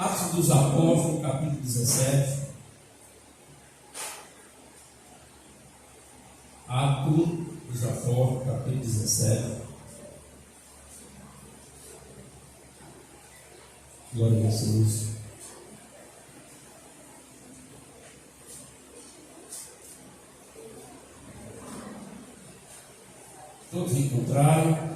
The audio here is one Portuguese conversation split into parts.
Atos dos Apóstolos, capítulo 17. Atos dos Apóstolos, capítulo 17. Glória a Jesus. Todos encontraram?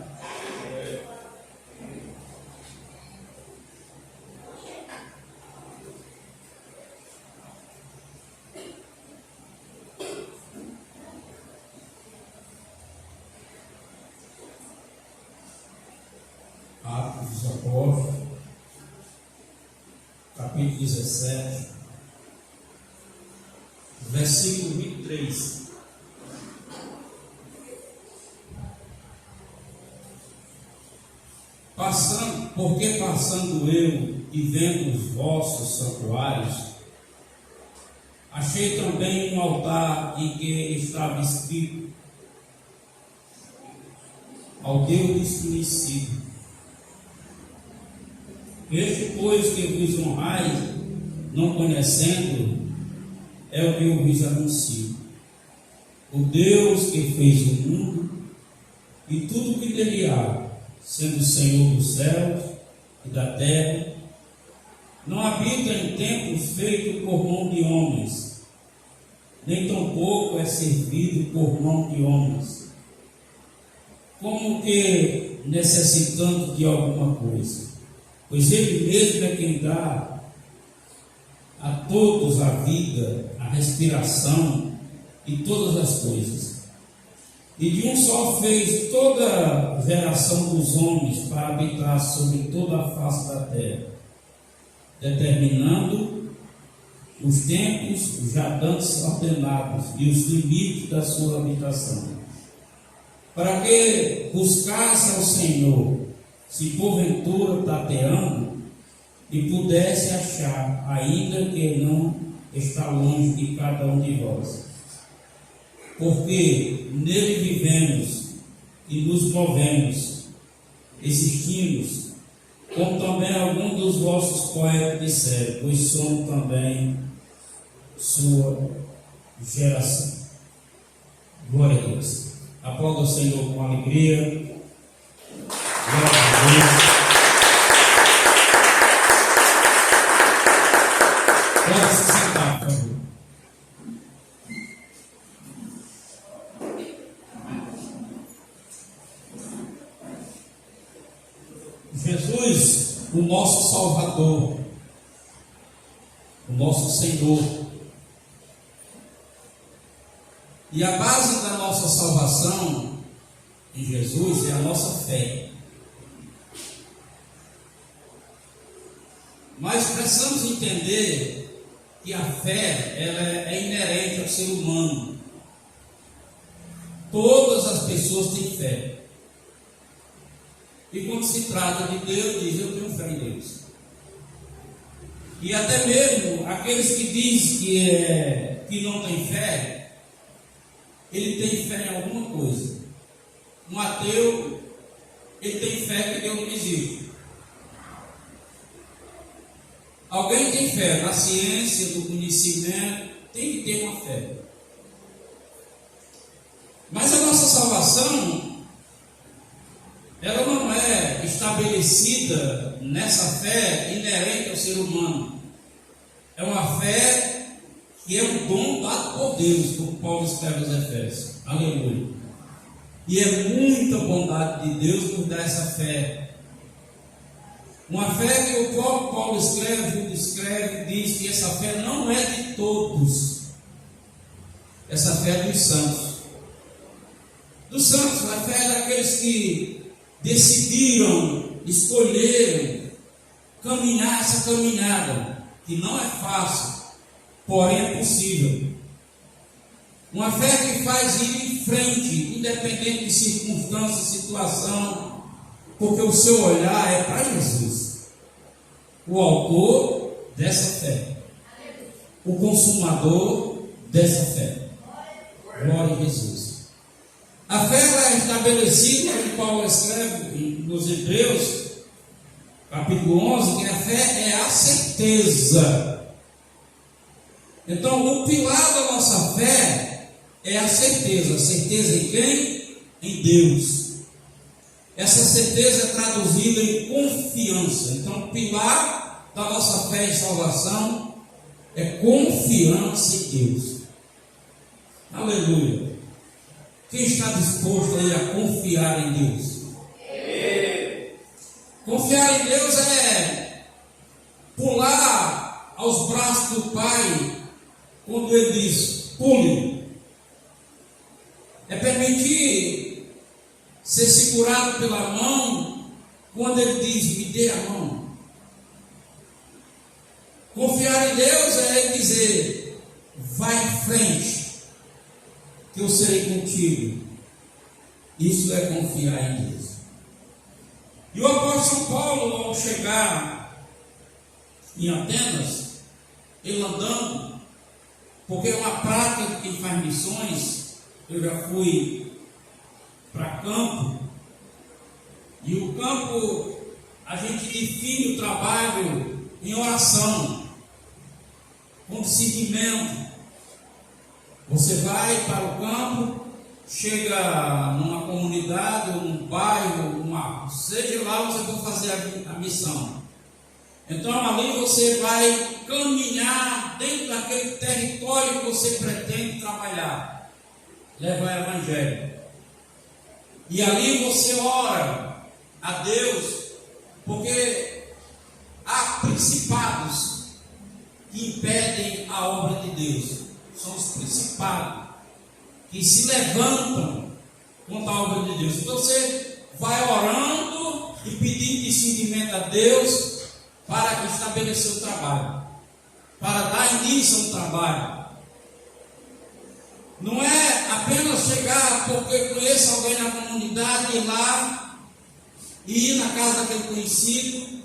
Atos dos Apóstolos, capítulo 17, versículo 23. Porque passando eu e vendo os vossos santuários, achei também um altar em que estava escrito: ao Deus desconhecido. Este, pois, que vos honrais, não conhecendo, é o que eu vos anuncio. O Deus que fez o mundo e tudo que nele há, sendo o Senhor dos céus e da terra, não habita em templos feitos por mão de homens, nem tampouco é servido por mão de homens, como que necessitando de alguma coisa. Pois Ele mesmo é quem dá a todos a vida, a respiração e todas as coisas. E de um só fez toda a geração dos homens para habitar sobre toda a face da terra, determinando os tempos já dantes ordenados e os limites da sua habitação, para que buscasse ao Senhor, se porventura tateando, e pudesse achar, ainda que não está longe de cada um de vós. Porque nele vivemos e nos movemos, existimos, como também alguns dos vossos poetas disseram, pois somos também sua geração. Glória a Deus. Aplauda o Senhor com alegria. Glória a Deus. Pode se sentar, por favor. Jesus, o nosso Salvador, o nosso Senhor. E a base da nossa salvação em Jesus é a nossa fé. Mas precisamos entender que a fé ela é inerente ao ser humano. Todas as pessoas têm fé. E quando se trata de Deus, diz: eu tenho fé em Deus. E até mesmo aqueles que dizem que não tem fé, ele tem fé em alguma coisa. Um ateu, ele tem fé que Deus não existe. Alguém tem fé na ciência, no conhecimento, tem que ter uma fé. Mas a nossa salvação, ela não é estabelecida nessa fé inerente ao ser humano. É uma fé que é um dom dado por Deus, como Paulo escreve aos Efésios. Aleluia. E é muita bondade de Deus nos dar essa fé. Uma fé que o próprio Paulo descreve, diz que essa fé não é de todos. Essa fé é dos santos. Dos santos, a fé é daqueles que decidiram, escolheram caminhar essa caminhada, que não é fácil, porém é possível. Uma fé que faz ir em frente, independente de circunstância, situação, porque o seu olhar é para Jesus, o autor dessa fé, o consumador dessa fé. Glória a Jesus. A fé é estabelecida, como Paulo escreve nos Hebreus, capítulo 11, que a fé é a certeza. Então, o pilar da nossa fé é a certeza. A certeza em quem? Em Deus. Essa certeza é traduzida em confiança. Então, o pilar da nossa fé e salvação é confiança em Deus. Aleluia. Quem está disposto aí a confiar em Deus? Confiar em Deus é pular aos braços do Pai quando Ele diz, pule. É permitir ser segurado pela mão quando Ele diz, me dê a mão. Confiar em Deus é Ele dizer, vai em frente, que eu serei contigo. Isso é confiar em Deus. E o apóstolo Paulo, ao chegar em Atenas, ele andando, porque é uma prática de quem faz missões. Eu já fui para campo, e o campo a gente define o trabalho em oração, com discernimento. Você vai para o campo, chega numa comunidade, ou num bairro, seja lá você for fazer a missão. Então ali você vai caminhar dentro daquele território que você pretende trabalhar, levar o evangelho. E ali você ora a Deus, porque há principados que impedem a obra de Deus. São os principados que se levantam contra a obra de Deus. Então você vai orando e pedindo discernimento a Deus para estabelecer o trabalho, para dar início ao trabalho. Não é apenas chegar porque conheço alguém na comunidade, ir lá e ir na casa daquele conhecido.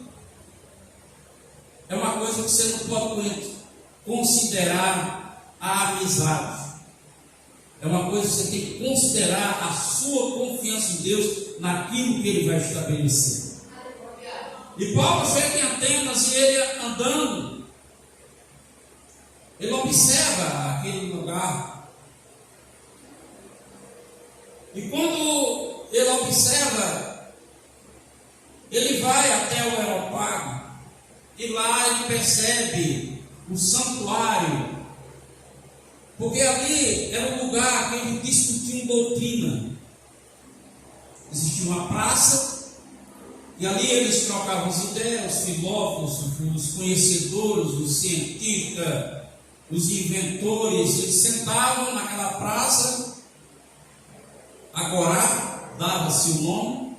É uma coisa que você não pode considerar a amizade. É uma coisa que você tem que considerar a sua confiança em Deus naquilo que Ele vai estabelecer. E Paulo chega em Atenas e ele andando, ele observa aquele lugar. E quando ele observa, ele vai até o Areópago e lá ele percebe o santuário. Porque ali era um lugar que eles discutiam doutrina. Existia uma praça, e ali eles trocavam as ideias, os filósofos, os conhecedores, os cientistas, os inventores. Eles sentavam naquela praça, agora dava-se o nome,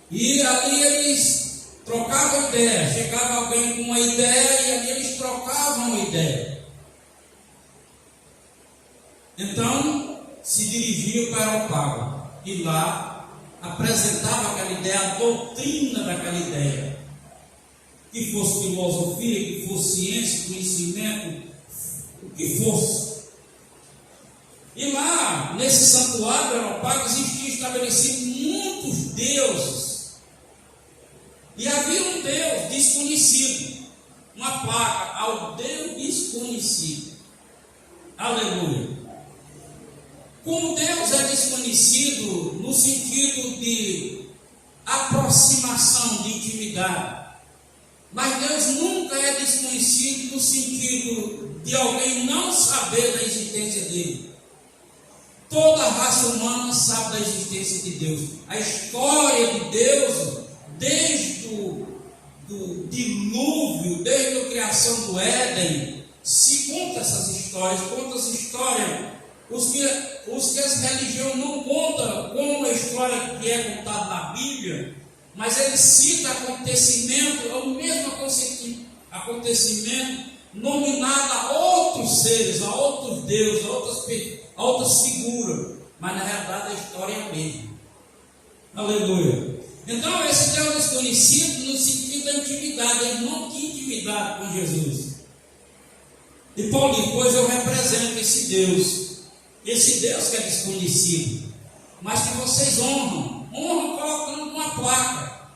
e ali eles trocavam ideia. Chegava alguém com uma ideia, e ali eles trocavam a ideia. Então, se dirigia para o Areópago e lá apresentava aquela ideia, a doutrina daquela ideia. Que fosse filosofia, que fosse ciência, conhecimento, o que fosse. E lá, nesse santuário do Areópago, existiam estabelecidos muitos deuses. E havia um Deus desconhecido, uma placa ao Deus desconhecido. Aleluia. Como Deus é desconhecido no sentido de aproximação, de intimidade, mas Deus nunca é desconhecido no sentido de alguém não saber da existência dele. Toda a raça humana sabe da existência de Deus. A história de Deus, desde o dilúvio, desde a criação do Éden, se conta essas histórias, os que as religiões não contam como a história que é contada na Bíblia, mas ele cita acontecimento, é o mesmo acontecimento nominado a outros seres, a outros deuses, a outras figuras, mas na realidade a história é a mesma. Aleluia. Então esse Deus desconhecido no sentido da intimidade, ele não tinha intimidade com Jesus. E Paulo diz, pois eu represento esse Deus que é desconhecido, mas que vocês honram colocando uma placa.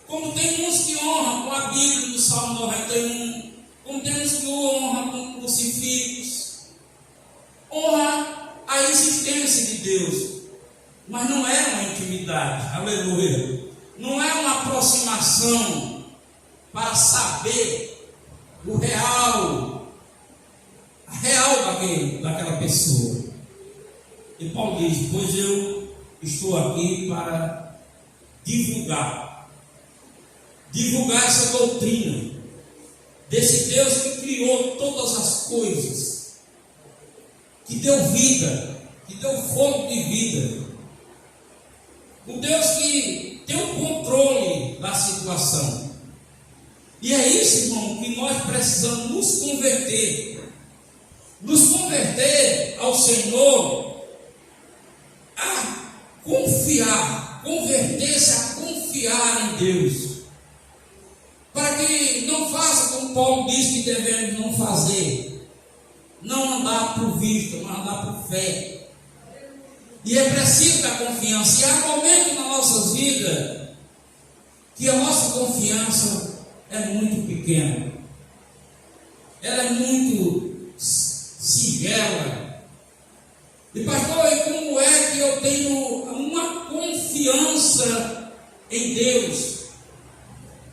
Como tem uns que honram com a Bíblia do Salmo 91, como tem uns que honram com crucifixos, honra a existência de Deus, mas não é uma intimidade, aleluia, não é uma aproximação para saber o real, a real daquela pessoa. E Paulo diz: pois eu estou aqui para divulgar essa doutrina desse Deus que criou todas as coisas, que deu vida, que deu fogo de vida, o Deus que tem o controle da situação. E é isso, irmão, que nós precisamos nos converter ao Senhor, a confiar, converter-se a confiar em Deus, para que não faça como Paulo diz que devemos não fazer, não andar por vista, mas andar por fé. E é preciso da confiança. E há momentos na nossa vida que a nossa confiança é muito pequena, ela é muito singela. E pastor, e como é que eu tenho uma confiança em Deus?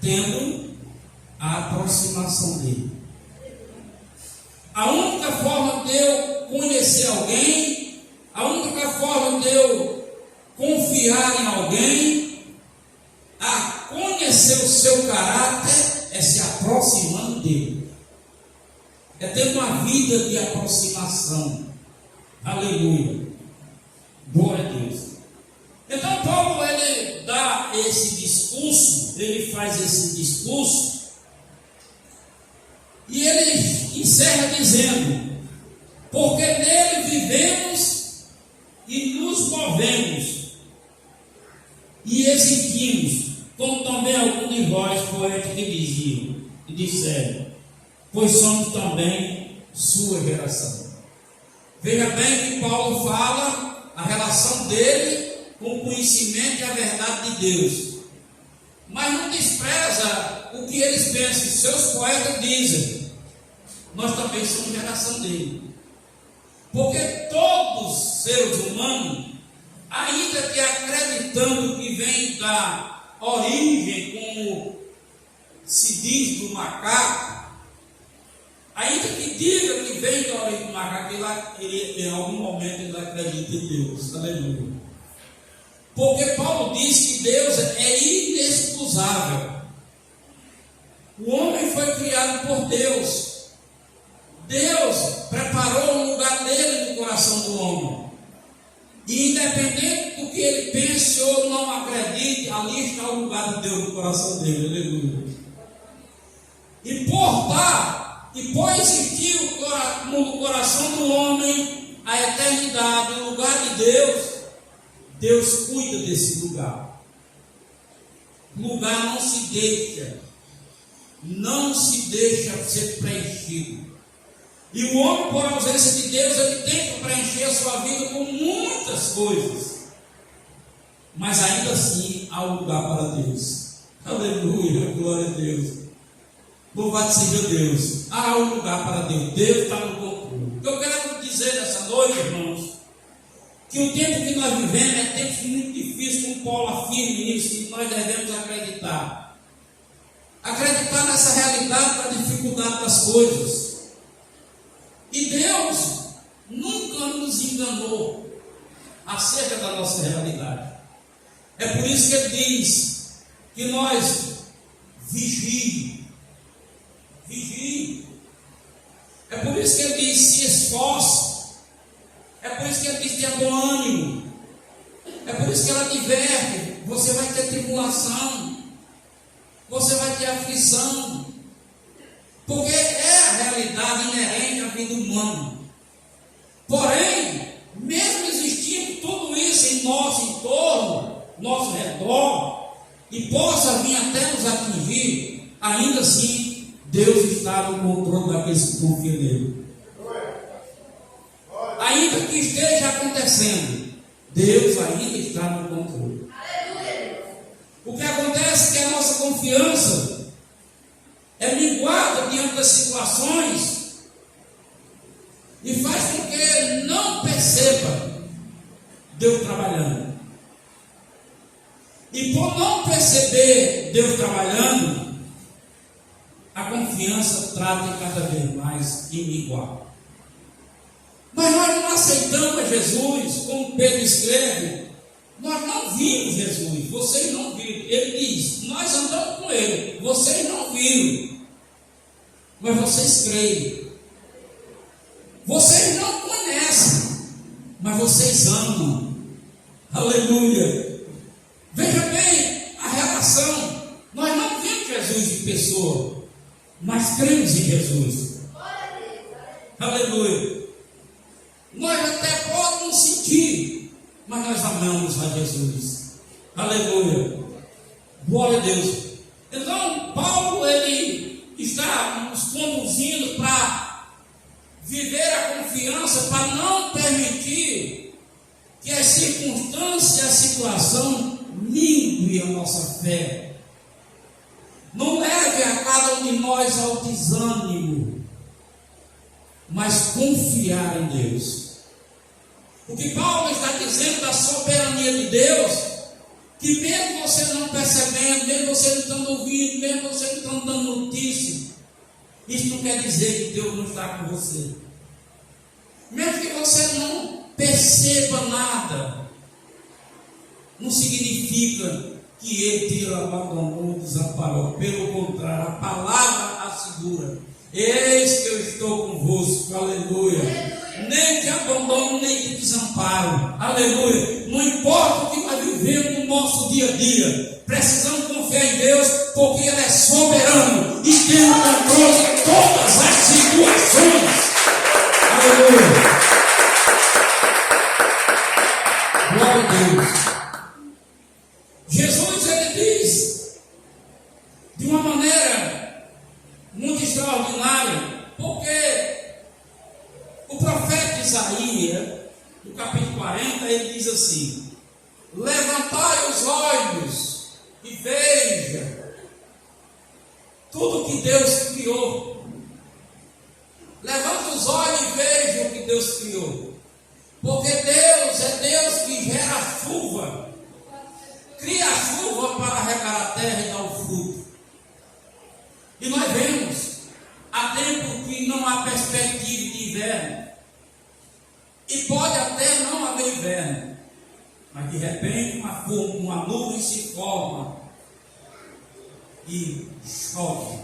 Tendo a aproximação dele. A única forma de eu conhecer alguém, a única forma de eu confiar em alguém, a conhecer o seu caráter, é se aproximando dele, é ter uma vida de aproximação. Aleluia, glória a Deus. Então Paulo, ele dá esse discurso, ele faz esse discurso, e ele encerra dizendo: porque nele vivemos e nos movemos e existimos, como também alguns de vós poetas que diziam e disseram, pois somos também sua geração. Veja bem que Paulo fala a relação dele com o conhecimento e a verdade de Deus, mas não despreza o que eles pensam. Seus poetas dizem: nós também somos geração dele, porque todos os seres humanos, ainda que acreditando que vem da origem, como se diz, do macaco, ainda que diga que vem da origem do macaco, ele em algum momento ele acredita em Deus. Aleluia. Porque Paulo diz que Deus é inexcusável. O homem foi criado por Deus. Deus preparou um lugar dele no coração do homem. E independente do que ele pense ou não acredite, ali está o lugar de Deus no coração dele. Aleluia. E por existir no coração do homem a eternidade, o lugar de Deus, Deus cuida desse lugar. O lugar não se deixa ser preenchido. E o homem, por ausência de Deus, ele tenta preencher a sua vida com muitas coisas, mas ainda assim há um lugar para Deus. Aleluia, glória a Deus. Louvado seja Deus. Há um lugar para Deus. Deus está no controle. Eu quero dizer nessa noite, irmãos, que o tempo que nós vivemos é tempo muito difícil, como Paulo afirma nisso, que nós devemos acreditar. Acreditar nessa realidade da dificuldade das coisas. E Deus nunca nos enganou acerca da nossa realidade. É por isso que Ele diz que nós vigiem. É por isso que Ele diz: se esforce. É por isso que Ele diz: tenha bom ânimo. É por isso que Ele adverte: você vai ter tribulação, você vai ter aflição, porque é a realidade inerente à vida humana. Porém, mesmo existindo tudo isso em nosso entorno, nosso redor, e possa vir até nos atingir, ainda assim Deus está no controle daqueles que confiam nele. Ainda que esteja acontecendo, Deus ainda está no controle. O que acontece é que a nossa confiança é minguada diante das situações e faz com que não perceba Deus trabalhando. E por não perceber Deus trabalhando, a confiança trata cada vez mais de minguar. Mas nós não aceitamos Jesus, como Pedro escreve. Nós não vimos Jesus, vocês não viram. Ele diz, nós andamos com Ele, vocês não viram, mas vocês creem. Vocês não conhecem, mas vocês amam. Aleluia. Veja bem a relação. Nós não vimos Jesus em pessoa, mas cremos em Jesus. Aleluia. Nós até podemos sentir, mas nós amamos a Jesus. Aleluia. Glória a Deus. Então, Paulo, ele está nos conduzindo para viver a confiança, para não permitir que as circunstâncias e a situação mingue a nossa fé. Não leve a cada um de nós ao desânimo, mas confiar em Deus. O que Paulo está dizendo da soberania de Deus, que mesmo você não percebendo, mesmo você não estando ouvindo, mesmo você não estando dando notícia, isso não quer dizer que Deus não está com você. Mesmo que você não perceba nada, não significa que Ele te abandonou, desamparou. Pelo contrário, a palavra assegura: eis que eu estou convosco. Aleluia. Nem te abandono, nem te desamparo. Aleluia. Não importa o que nós vivemos no nosso dia a dia, precisamos confiar em Deus, porque Ele é soberano e tem o controle de todas as situações. Aleluia. Glória a Deus. Jesus, ele diz de uma maneira muito extraordinária, porque o profeta Isaías, no capítulo 40, ele diz assim: levantai os olhos e veja tudo que Deus criou. Levanta os olhos e veja o que Deus criou. Porque Deus é Deus que gera a chuva, cria a chuva para regar a terra e dar o fruto. E nós vemos, há tempo que não há perspectiva de inverno. E pode até não haver inverno, mas de repente uma nuvem se forma e chove.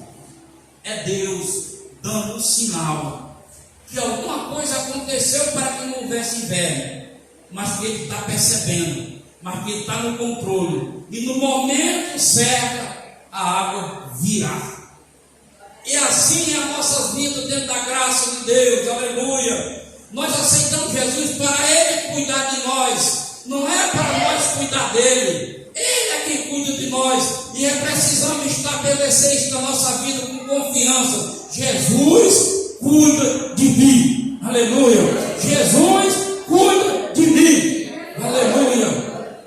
É Deus dando um sinal que alguma coisa aconteceu para que não houvesse inverno, mas que Ele está percebendo, mas que Ele está no controle, e no momento certo a água virá. E assim é a nossa vida dentro da graça de Deus. Aleluia. Nós aceitamos Jesus para Ele cuidar de nós, não é para nós cuidar dele. Ele é quem cuida de nós, e precisamos estabelecer isso na nossa vida com confiança. Jesus cuida de mim. Aleluia. Jesus cuida de mim. Aleluia.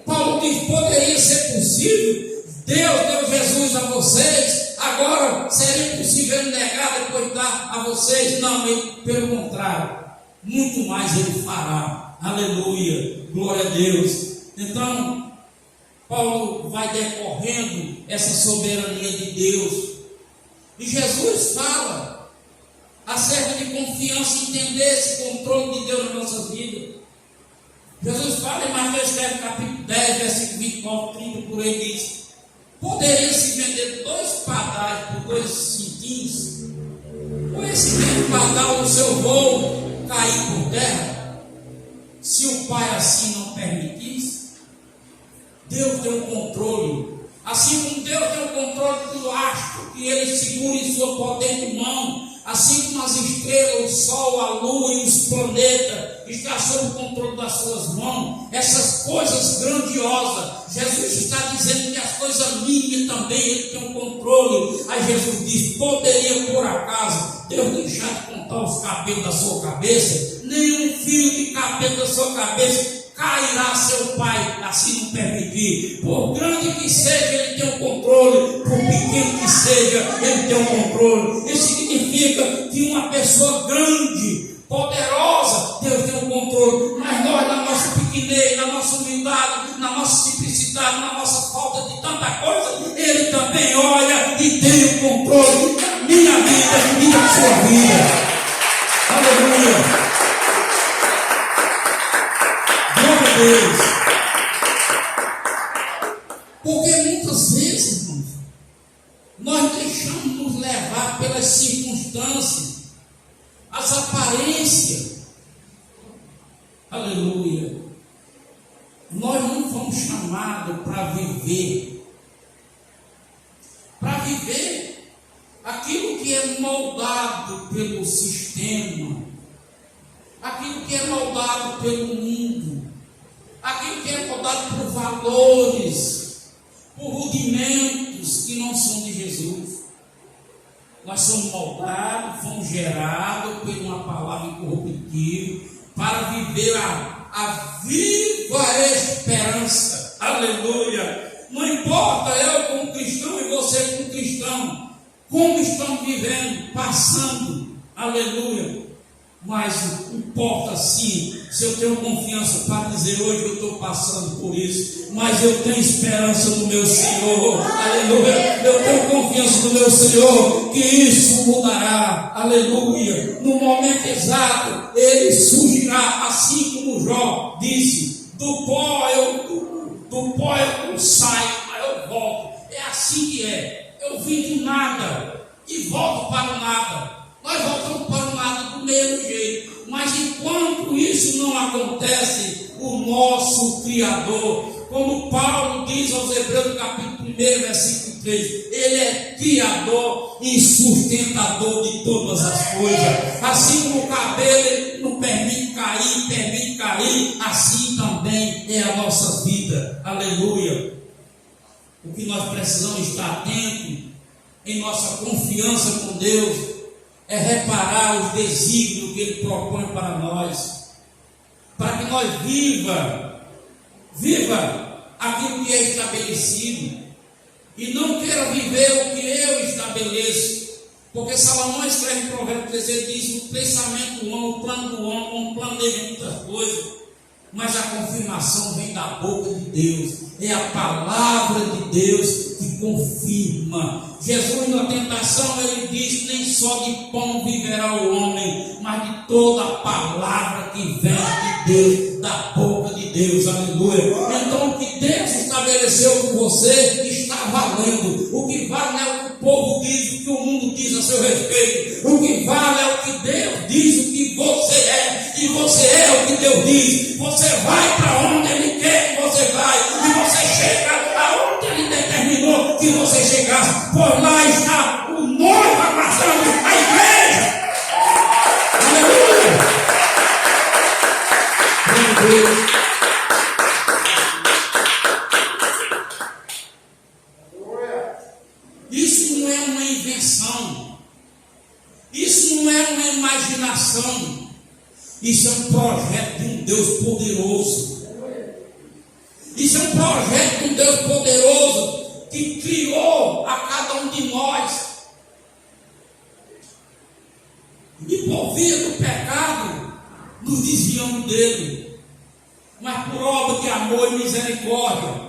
Paulo diz: poderia ser possível Deus deu Jesus a vocês, agora seria possível Ele negar depois de dar a vocês? Não, pelo contrário, muito mais Ele fará. Aleluia, glória a Deus. Então, Paulo vai decorrendo essa soberania de Deus, e Jesus fala acerca de confiança, entender esse controle de Deus nas nossas vidas. Jesus fala em Mateus capítulo 10, versículo 29, 30, por aí diz: poderia-se vender 2 pardais por 2 cintins, ou esse mesmo pardal no seu voo cair por terra, se o Pai assim não permitisse? Deus tem o controle, assim como Deus tem o controle do astro, que Ele segura em sua potente mão, assim como as estrelas, o sol, a lua e os planetas está sob o controle das suas mãos. Essas coisas grandiosas, Jesus está dizendo que as coisas mínimas também Ele tem um controle. Aí Jesus diz: poderia por acaso Deus deixar de contar os cabelos da sua cabeça? Nenhum fio de cabelo da sua cabeça cairá seu pai, assim não permitir. Por grande que seja, ele tem o controle. Por pequeno que seja, ele tem o controle. Isso significa que uma pessoa grande, poderosa, Deus tem o controle. Mas nós, na nossa pequenez, na nossa humildade, na nossa simplicidade, na nossa falta de tanta coisa, ele também olha e tem o controle da minha vida e da sua vida. Aleluia. Glória a Deus. Porque muitas vezes, irmãos, nós deixamos nos levar pelas circunstâncias, as aparências. Aleluia. Nós não fomos chamados para viver aquilo que é moldado pelo sistema, aquilo que é moldado pelo mundo, aquilo que é moldado por valores, por rudimentos que não são de Jesus. Nós somos moldados, fomos gerados por uma palavra incorruptível para viver a viva esperança. Aleluia. Não importa eu como cristão e você como cristão, como estamos vivendo, passando, aleluia. Mas importa sim, se eu tenho confiança para dizer hoje eu estou passando por isso, mas eu tenho esperança no meu Senhor, aleluia. Eu tenho confiança no meu Senhor que isso mudará, aleluia. No momento exato, ele surgirá, assim como Jó disse: do pó eu saio, mas eu volto. É assim que é. Eu vim do nada e volto para o nada. Nós voltamos para o nada do mesmo jeito. Mas enquanto isso não acontece, o nosso Criador, como Paulo diz aos Hebreus, capítulo 1, versículo 3, ele é Criador e sustentador de todas as coisas. Assim como o cabelo ele não permite cair, assim também é a nossa vida. Aleluia. O que nós precisamos estar atentos em nossa confiança com Deus é reparar os desígnios que Ele propõe para nós, para que nós viva aquilo que é estabelecido, e não queira viver o que eu estabeleço, porque Salomão escreve em Provérbios 13, diz: o pensamento do homem, o plano do homem planeja muitas coisas, mas a confirmação vem da boca de Deus, é a palavra de Deus que confirma. Jesus, na tentação, ele disse: nem só de pão viverá o homem, mas de toda a palavra que vem de Deus, da boca de Deus. Aleluia. Então, o que Deus estabeleceu com você está valendo. O que vale não é o que o povo diz, o que o mundo diz a seu respeito. O que vale é o que Deus diz, o que você é. E você é o que Deus diz. Você vai para onde Ele quer que você vai, e você chega aonde Ele determinou que você chegasse. Por lá está o noivo abraçando a igreja. Aleluia. Isso não é uma invenção, isso não é uma imaginação, isso é um projeto de um Deus poderoso. Isso é um projeto de um Deus poderoso que criou a cada um de nós. E por via do pecado, nos desviamos dele. Mas por obra de amor e misericórdia,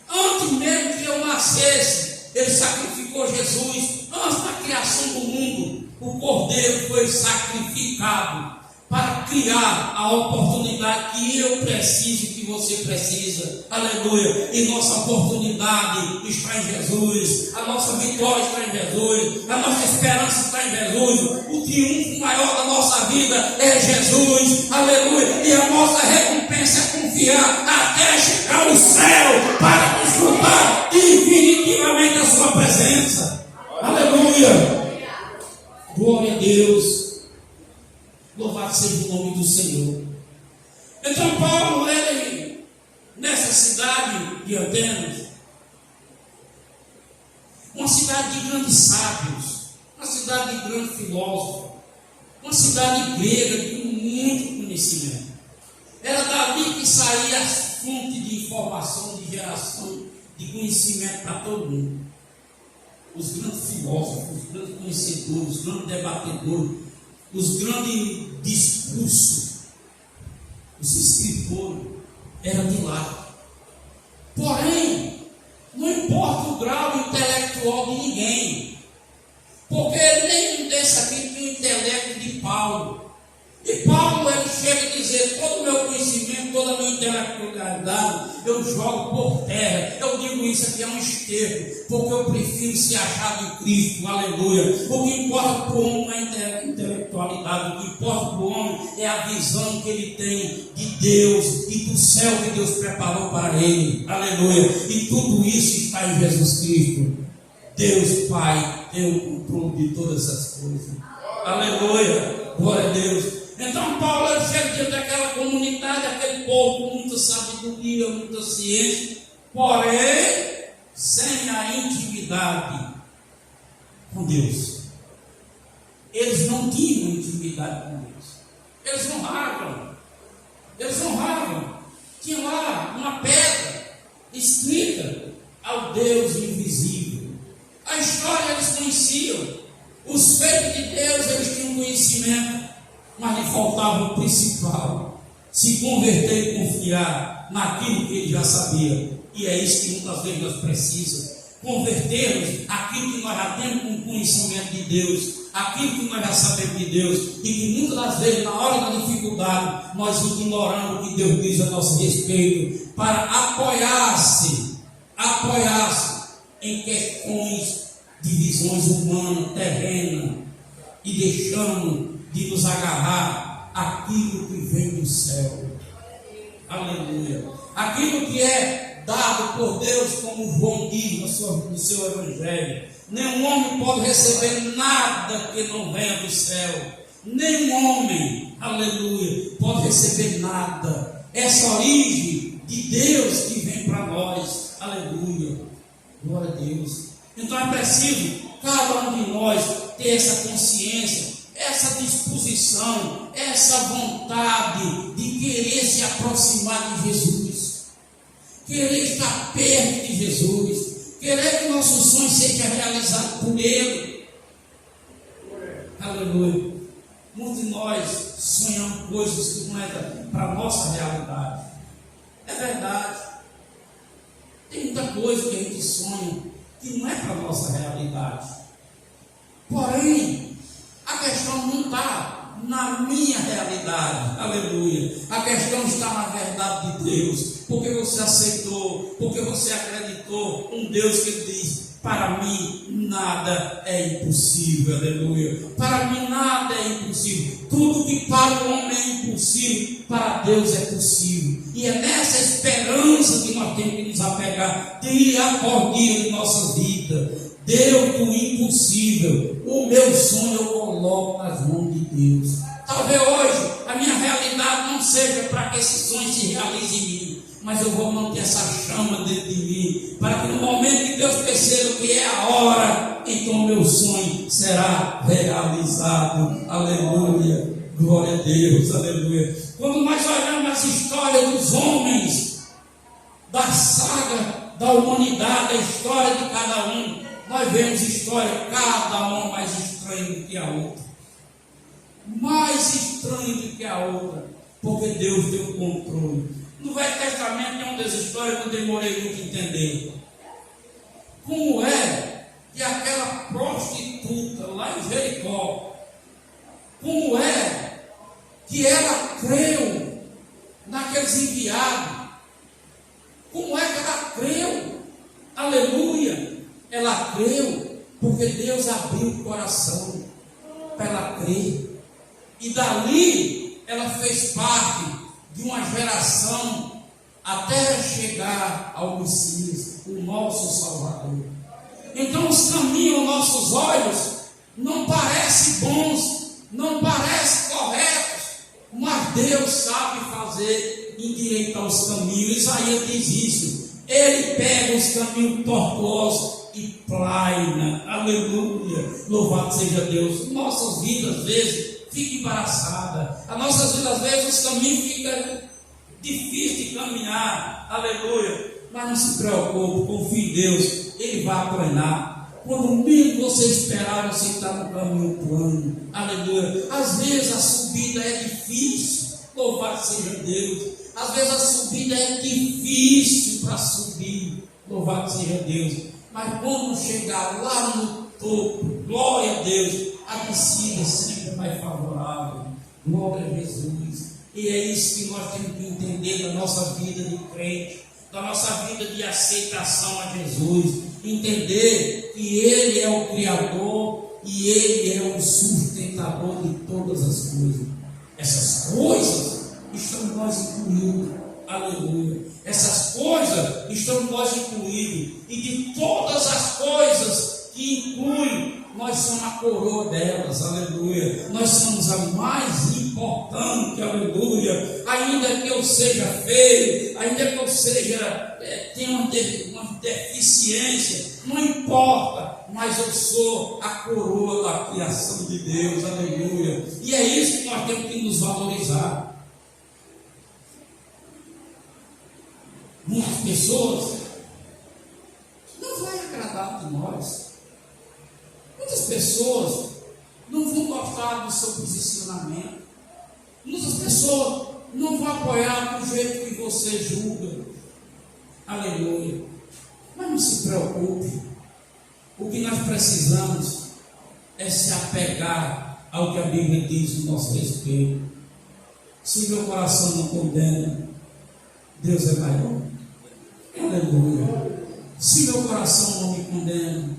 antes mesmo que eu nascesse, Ele sacrificou Jesus. Antes da criação do mundo, o Cordeiro foi sacrificado para criar a oportunidade que eu preciso, que você precisa. Aleluia. E nossa oportunidade está em Jesus, a nossa vitória está em Jesus, a nossa esperança está em Jesus, o triunfo maior da nossa vida é Jesus. Aleluia. E a nossa recompensa é confiar até chegar ao céu para desfrutar definitivamente a sua presença. Aleluia. Glória a Deus. Louvado seja o nome do Senhor. Então Paulo, ele, nessa cidade de Atenas, uma cidade de grandes sábios, uma cidade de grandes filósofos, uma cidade grega de muito conhecimento. Era dali que saía a fonte de informação, de geração, de conhecimento para todo mundo. Os grandes filósofos, os grandes conhecedores, os grandes debatedores, os grandes discursos, os escritores, eram de lá. Porém, não importa o grau intelectual de ninguém, porque nenhum desses aqui tem o intelecto de Paulo. E Paulo, ele chega a dizer: todo o meu conhecimento, toda a minha intelectualidade, eu jogo por terra. Eu digo isso aqui é um esterco, porque eu prefiro ser achado em Cristo, aleluia. O que importa para o homem não é a intelectualidade, o que importa para o homem é a visão que ele tem de Deus e do céu que Deus preparou para ele, aleluia. E tudo isso está em Jesus Cristo. Deus Pai tem o controle de todas essas coisas, aleluia, glória a Deus. Então Paulo chega diante daquela comunidade, aquele povo com muita sabedoria, muita ciência, porém sem a intimidade com Deus. Eles não tinham intimidade com Deus. Eles honravam. Tinha lá uma pedra escrita ao Deus invisível. A história eles conheciam, os feitos de Deus eles tinham conhecimento, mas lhe faltava o principal: se converter e confiar naquilo que ele já sabia. E é isso que muitas vezes nós precisamos: convertermos aquilo que nós já temos com conhecimento de Deus, aquilo que nós já sabemos de Deus, e que muitas das vezes, na hora da dificuldade, nós ignoramos o que Deus diz a nosso respeito, para apoiar-se em questões de visões humanas, terrenas, e deixamos de nos agarrar àquilo que vem do céu, aleluia, aquilo que é dado por Deus, como João diz no seu evangelho. Nenhum homem pode receber nada que não venha do céu, nenhum homem, aleluia, pode receber nada. Essa origem de Deus que vem para nós, aleluia, glória a Deus. Então é preciso cada um de nós ter essa consciência, essa disposição, essa vontade de querer se aproximar de Jesus, querer estar perto de Jesus, querer que nossos sonhos sejam realizados por Ele, aleluia. Muitos de nós sonhamos coisas que não é para a nossa realidade, é verdade. Tem muita coisa que a gente sonha que não é para a nossa realidade, porém a questão não está na minha realidade, aleluia. A questão está na verdade de Deus, porque você aceitou, porque você acreditou um Deus que diz: para mim nada é impossível, aleluia. Para mim nada é impossível. Tudo que para o homem é impossível, para Deus é possível. E é nessa esperança que nós temos que nos apegar dia após dia de nossa vida. Deus do impossível, o meu sonho eu coloco nas mãos de Deus. Talvez hoje a minha realidade não seja para que esse sonho se realize em mim, mas eu vou manter essa chama dentro de mim, para que no momento que Deus perceba que é a hora, então o meu sonho será realizado, aleluia, glória a Deus, aleluia. Quando nós olhamos as histórias dos homens, da saga da humanidade, a história de cada um, nós vemos história, cada uma mais estranha do que a outra. Mais estranha do que a outra, porque Deus tem o controle. No Velho Testamento tem uma das histórias que eu demorei muito a entender. Como é que aquela prostituta lá em Jericó, como é que ela creu naqueles enviados? Como é que ela creu? Aleluia! Ela creu porque Deus abriu o coração para ela crer. E dali ela fez parte de uma geração até chegar ao Messias, o nosso Salvador. Então os caminhos aos nossos olhos não parecem bons, não parecem corretos, mas Deus sabe fazer endireitar os caminhos. Isaías diz isso. Ele pega os caminhos tortuosos e plaina, aleluia, louvado seja Deus. Nossas vidas às vezes ficam embaraçadas, as nossas vidas às vezes os caminhos ficam difícil de caminhar, aleluia. Mas não se preocupe, confie em Deus, Ele vai aplanar. Quando menos você esperar, você está no caminho plano, aleluia. Às vezes a subida é difícil, louvado seja Deus. Às vezes a subida é difícil para subir, louvado seja Deus. Mas quando chegar lá no topo, glória a Deus, a descida sempre é mais favorável, glória a Jesus. E é isso que nós temos que entender da nossa vida de crente, da nossa vida de aceitação a Jesus. Entender que Ele é o Criador e Ele é o sustentador de todas as coisas. Essas coisas estão nós incluídos, aleluia. Essas coisas estão nós incluídos, e de todas as coisas que incluem, nós somos a coroa delas, aleluia. Nós somos a mais importante, aleluia. Ainda que eu seja feio, ainda que eu seja, tenha uma deficiência, não importa, mas eu sou a coroa da criação de Deus, aleluia. E é isso que nós temos que nos valorizar. Muitas pessoas não vão agradar de nós. Muitas pessoas não vão gostar do seu posicionamento. Muitas pessoas não vão apoiar do jeito que você julga. Aleluia. Mas não se preocupe. O que nós precisamos é se apegar ao que a Bíblia diz no nosso respeito. Se meu coração não condena, Deus é maior. Aleluia. Se meu coração não me condena,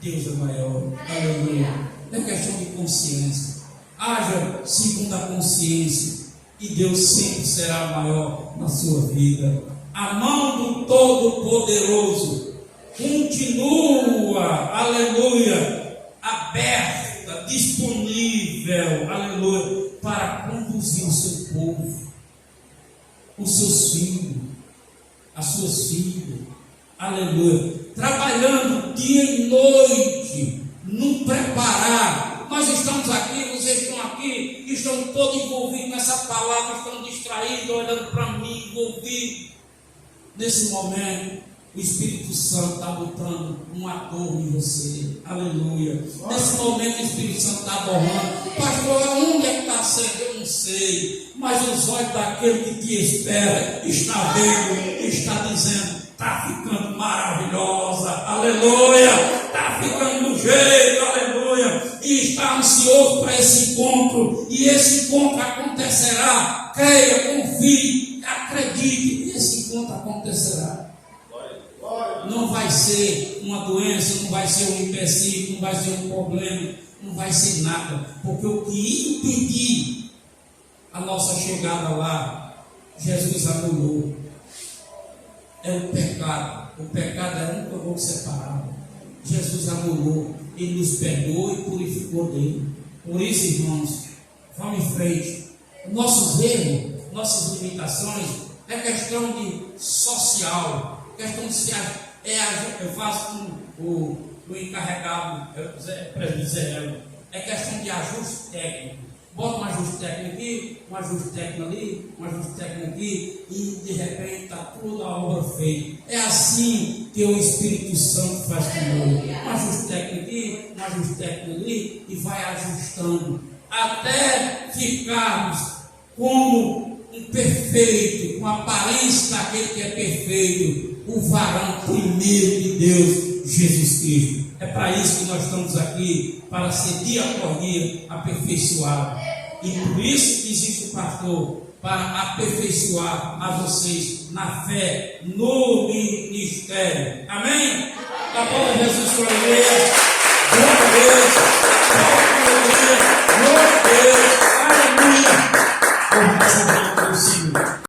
Deus é maior. Aleluia. É questão de consciência. Haja segundo a consciência, e Deus sempre será maior na sua vida. A mão do Todo-Poderoso continua, aleluia, aberta, disponível, aleluia, para conduzir o seu povo, os seus filhos, as suas filhas, aleluia, trabalhando dia e noite, no preparar. Nós estamos aqui, vocês estão aqui, estão todos envolvidos nessa palavra, estão distraídos, olhando para mim, envolvidos. Nesse momento, o Espírito Santo está botando uma dor em você, aleluia. Nesse momento, o Espírito Santo está adorando. Pastor, onde é que está sendo? Eu não sei, mas os olhos daquele que te espera está vendo, está dizendo: está ficando maravilhosa, aleluia, está ficando do jeito, aleluia, e está ansioso para esse encontro, e esse encontro acontecerá. Creia, confie, acredite, e esse encontro acontecerá. Não vai ser uma doença, não vai ser um empecilho, não vai ser um problema, não vai ser nada, porque o que impedir a nossa chegada lá, Jesus anulou. É o pecado. O pecado é um que eu vou separar. Jesus anulou, Ele nos perdoou e purificou dele. Por isso, irmãos, vamos em frente. Nossos erros, nossas limitações, é questão de social, questão de se eu faço com o encarregado, presbítero, é questão de ajuste técnico. Bota um ajuste técnico aqui, um ajuste técnico ali, um ajuste técnico aqui, e de repente está toda a obra feita. É assim que o Espírito Santo faz conosco. Um ajuste técnico aqui, um ajuste técnico ali, e vai ajustando, até ficarmos como um perfeito, com a aparência daquele que é perfeito, o varão primeiro de Deus, Jesus Cristo. É para isso que nós estamos aqui, para ser dia após dia aperfeiçoado. E por isso que existe o pastor, para aperfeiçoar a vocês na fé, no ministério. Amém? Da bola de Jesus, glória a Deus.